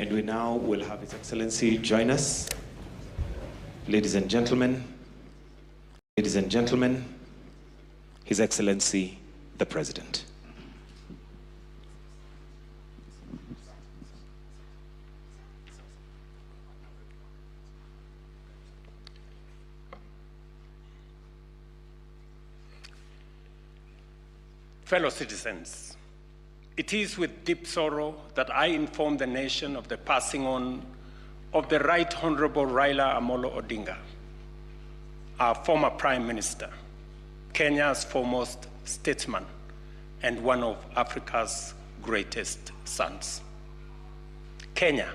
And we now will have His Excellency join us. Ladies and gentlemen, His Excellency, the President. Fellow citizens, it is with deep sorrow that I inform the nation of the passing on of the Right Honorable Raila Amolo Odinga, our former Prime Minister, Kenya's foremost statesman, and one of Africa's greatest sons. Kenya,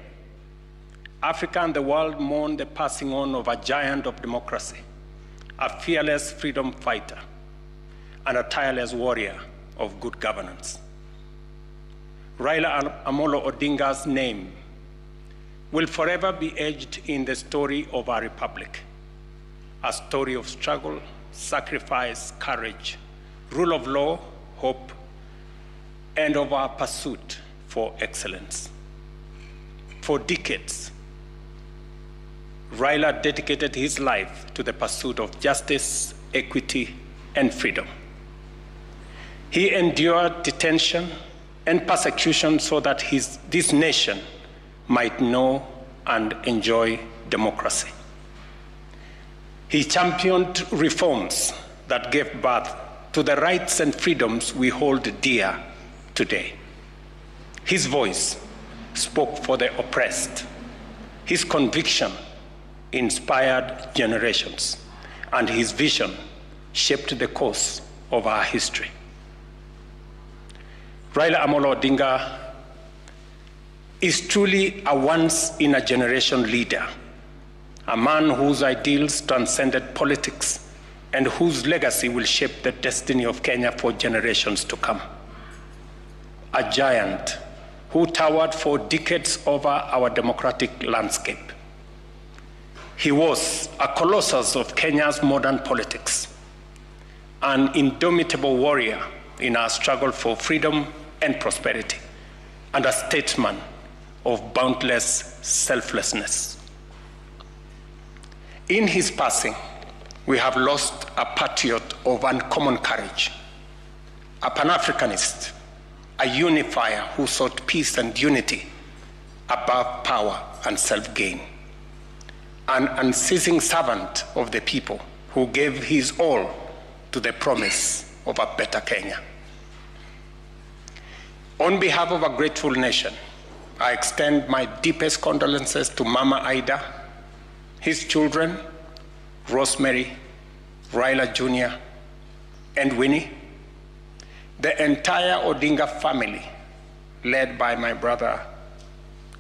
Africa and the world mourn the passing on of a giant of democracy, a fearless freedom fighter, and a tireless warrior of good governance. Raila Amolo Odinga's name will forever be etched in the story of our republic, a story of struggle, sacrifice, courage, rule of law, hope, and of our pursuit for excellence. For decades, Raila dedicated his life to the pursuit of justice, equity, and freedom. He endured detention and persecution so that this nation might know and enjoy democracy. He championed reforms that gave birth to the rights and freedoms we hold dear today. His voice spoke for the oppressed. His conviction inspired generations, and his vision shaped the course of our history. Raila Amolo Odinga is truly a once-in-a-generation leader, a man whose ideals transcended politics and whose legacy will shape the destiny of Kenya for generations to come. A giant who towered for decades over our democratic landscape. He was a colossus of Kenya's modern politics, an indomitable warrior in our struggle for freedom and prosperity, and a statesman of boundless selflessness. In his passing, we have lost a patriot of uncommon courage, a Pan-Africanist, a unifier who sought peace and unity above power and self-gain, an unceasing servant of the people who gave his all to the promise of a better Kenya. On behalf of a grateful nation, I extend my deepest condolences to Mama Ida, his children, Rosemary, Raila Jr., and Winnie, the entire Odinga family, led by my brother,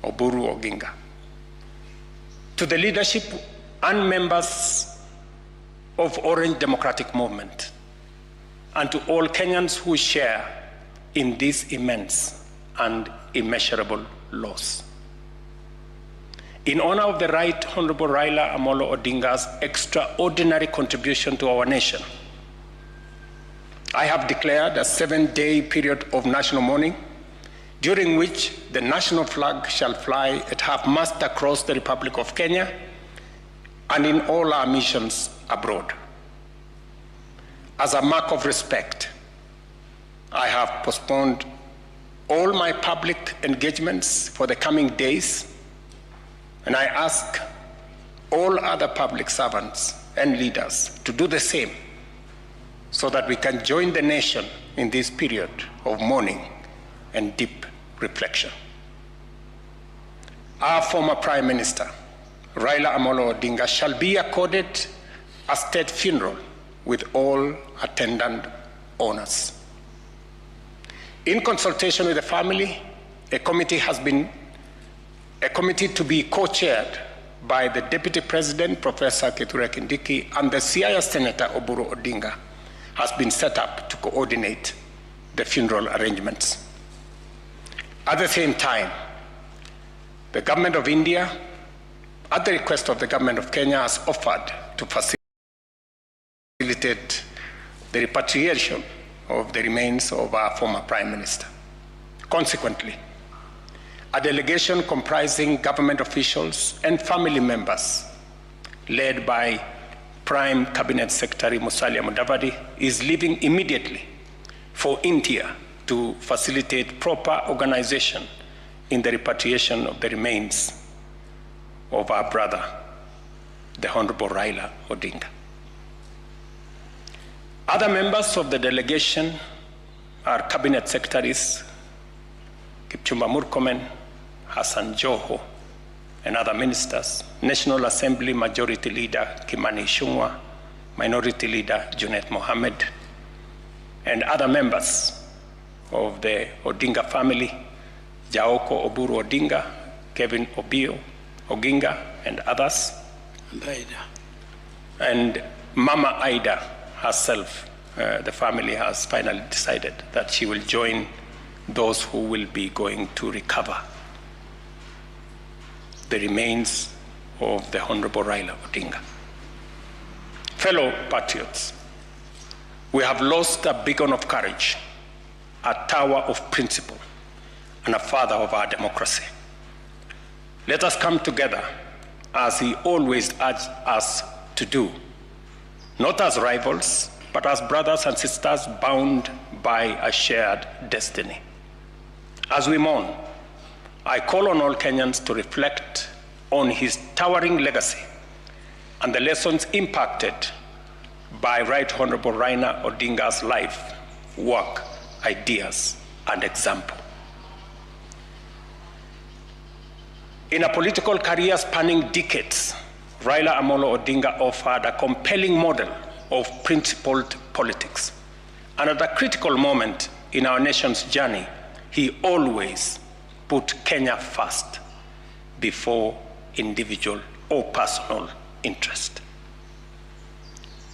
Oburu Oginga, to the leadership and members of Orange Democratic Movement, and to all Kenyans who share in this immense and immeasurable loss. In honor of the Right Honorable Raila Amolo Odinga's extraordinary contribution to our nation, I have declared a 7-day period of national mourning, during which the national flag shall fly at half-mast across the Republic of Kenya and in all our missions abroad. As a mark of respect, I have postponed all my public engagements for the coming days, and I ask all other public servants and leaders to do the same so that we can join the nation in this period of mourning and deep reflection. Our former Prime Minister, Raila Amolo Odinga, shall be accorded a state funeral with all attendant honors. In consultation with the family, a committee to be co-chaired by the Deputy President, Professor Kithure Kindiki, and the Siaya Senator, Oburu Odinga, has been set up to coordinate the funeral arrangements. At the same time, the Government of India, at the request of the Government of Kenya, has offered to facilitate the repatriation of the remains of our former Prime Minister. Consequently, a delegation comprising government officials and family members, led by Prime Cabinet Secretary Musalia Mudavadi, is leaving immediately for India to facilitate proper organization in the repatriation of the remains of our brother, the Honorable Raila Odinga. Other members of the delegation are Cabinet Secretaries Kipchumba Murkomen, Hassan Joho, and other ministers, National Assembly Majority Leader Kimani Ichung'wah, Minority Leader Junet Mohammed, and other members of the Odinga family, Jaoko Oburu Odinga, Kevin Obio Oginga, and others. And Aida. And Mama Aida herself, the family has finally decided that she will join those who will be going to recover the remains of the Honorable Raila Odinga. Fellow patriots, we have lost a beacon of courage, a tower of principle, and a father of our democracy. Let us come together as he always urged us to do, not as rivals, but as brothers and sisters bound by a shared destiny. As we mourn, I call on all Kenyans to reflect on his towering legacy and the lessons impacted by Right Honorable Raila Odinga's life, work, ideas, and example. In a political career spanning decades, Raila Amolo Odinga offered a compelling model of principled politics. And at a critical moment in our nation's journey, he always put Kenya first before individual or personal interest.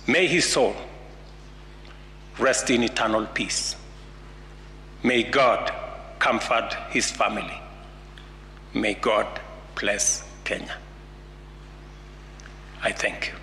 May his soul rest in eternal peace. May God comfort his family. May God bless Kenya. I thank you.